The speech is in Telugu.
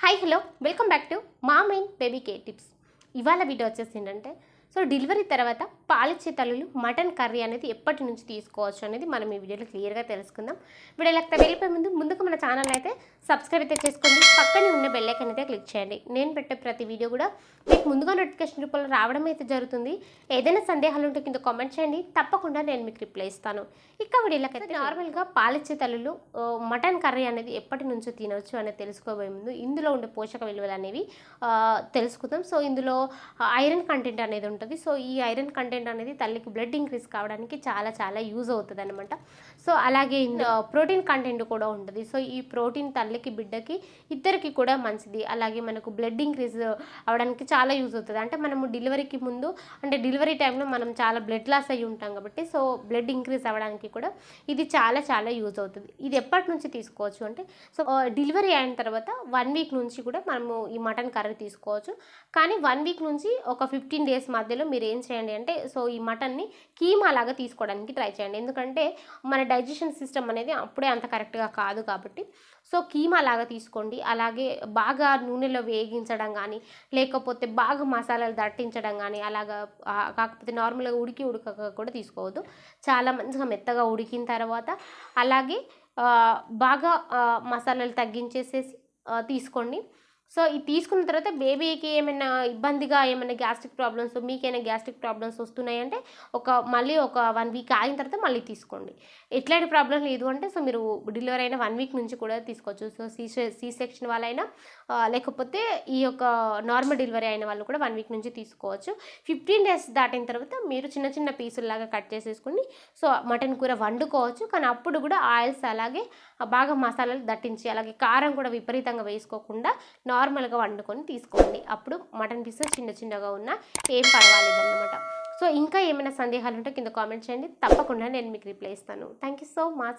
Hi hello welcome back to mom and baby care tips. ఇవాళ వీడియో వచ్చేసి ఏంటంటే డెలివరీ తర్వాత పాలిచ్చే తల్లులు మటన్ కర్రీ అనేది ఎప్పటి నుంచి తీసుకోవచ్చు అనేది మనం ఈ వీడియోలో క్లియర్గా తెలుసుకుందాం. వీడియోలోకి వెళ్ళిపోయే ముందుకు మన ఛానల్ అయితే సబ్స్క్రైబ్ అయితే చేసుకోండి, పక్కనే ఉన్న బెల్ ఐకాన్ అయితే క్లిక్ చేయండి. నేను పెట్టే ప్రతి వీడియో కూడా మీకు ముందుగా నోటిఫికేషన్ రూపంలో రావడం అయితే జరుగుతుంది. ఏదైనా సందేహాలు ఉంటే కింద కామెంట్ చేయండి, తప్పకుండా నేను మీకు రిప్లై ఇస్తాను. ఇక వీడియోలోకి అయితే నార్మల్గా పాలిచ్చే తల్లులు మటన్ కర్రీ అనేది ఎప్పటి నుంచో తినవచ్చు అనేది తెలుసుకోబోయే ముందు ఇందులో ఉండే పోషక విలువలు అనేవి తెలుసుకుందాం. సో ఇందులో ఐరన్ కంటెంట్ అనేది ఉంటుంది. సో ఈ ఐరన్ కంటెంట్ అనేది తల్లికి బ్లడ్ ఇంక్రీజ్ కావడానికి చాలా చాలా యూజ్ అవుతుంది అనమాట. సో అలాగే ప్రోటీన్ కంటెంట్ కూడా ఉంటుంది. సో ఈ ప్రోటీన్ తల్లికి బిడ్డకి ఇద్దరికి కూడా మంచిది. అలాగే మనకు బ్లడ్ ఇంక్రీజ్ అవడానికి చాలా యూజ్ అవుతుంది. అంటే మనము డెలివరీకి ముందు అంటే డెలివరీ టైంలో మనం చాలా బ్లడ్ లాస్ అయ్యి ఉంటాం కాబట్టి సో బ్లడ్ ఇంక్రీజ్ అవ్వడానికి కూడా ఇది చాలా చాలా యూజ్ అవుతుంది. ఇది ఎప్పటి నుంచి తీసుకోవచ్చు అంటే సో డెలివరీ అయిన తర్వాత 1 వీక్ నుంచి కూడా మనము ఈ మటన్ కర్రీ తీసుకోవచ్చు. కానీ 1 వీక్ నుంచి ఒక 15 డేస్ మధ్యలో మీరు ఏం చేయండి అంటే సో ఈ మటన్ని కీమా లాగా తీసుకోవడానికి ట్రై చేయండి. ఎందుకంటే మన డైజెషన్ సిస్టమ్ అనేది అప్పుడే అంత కరెక్ట్గా కాదు కాబట్టి సో కీమా లాగా తీసుకోండి. అలాగే బాగా నూనెలో వేగించడం కానీ లేకపోతే బాగా మసాలాలు దట్టించడం కానీ అలాగా కాకపోతే నార్మల్గా ఉడకక కూడా తీసుకోవద్దు. చాలా మంచిగా మెత్తగా ఉడికిన తర్వాత అలాగే బాగా మసాలాలు తగ్గించేసేసి తీసుకోండి. సో ఇది తీసుకున్న తర్వాత బేబీకి ఏమైనా ఇబ్బందిగా ఏమైనా గ్యాస్ట్రిక్ ప్రాబ్లమ్స్ మీకైనా గ్యాస్ట్రిక్ ప్రాబ్లమ్స్ వస్తున్నాయంటే మళ్ళీ ఒక 1 వీక్ ఆగిన తర్వాత మళ్ళీ తీసుకోండి. ఎట్లాంటి ప్రాబ్లం లేదు అంటే సో మీరు డెలివరీ అయిన 1 వీక్ నుంచి కూడా తీసుకోవచ్చు. సో సి సెక్షన్ వాళ్ళైనా లేకపోతే ఈ యొక్క నార్మల్ డెలివరీ అయిన వాళ్ళు కూడా 1 వీక్ నుంచి తీసుకోవచ్చు. 15 డేస్ దాటిన తర్వాత మీరు చిన్న చిన్న పీసుల్లాగా కట్ చేసేసుకుని సో మటన్ కూర వండుకోవచ్చు. కానీ అప్పుడు కూడా ఆయిల్స్ అలాగే బాగా మసాలాలు దట్టించి అలాగే కారం కూడా విపరీతంగా వేసుకోకుండా నార్మల్గా వండుకొని తీసుకోండి. అప్పుడు మటన్ పీసెస్ చిన్న చిన్నగా ఉన్నా ఏం పర్వాలేదన్నమాట. సో ఇంకా ఏమైనా సందేహాలు ఉంటే కింద కామెంట్ చేయండి, తప్పకుండా నేను మీకు రిప్లై ఇస్తాను. Thank you so much.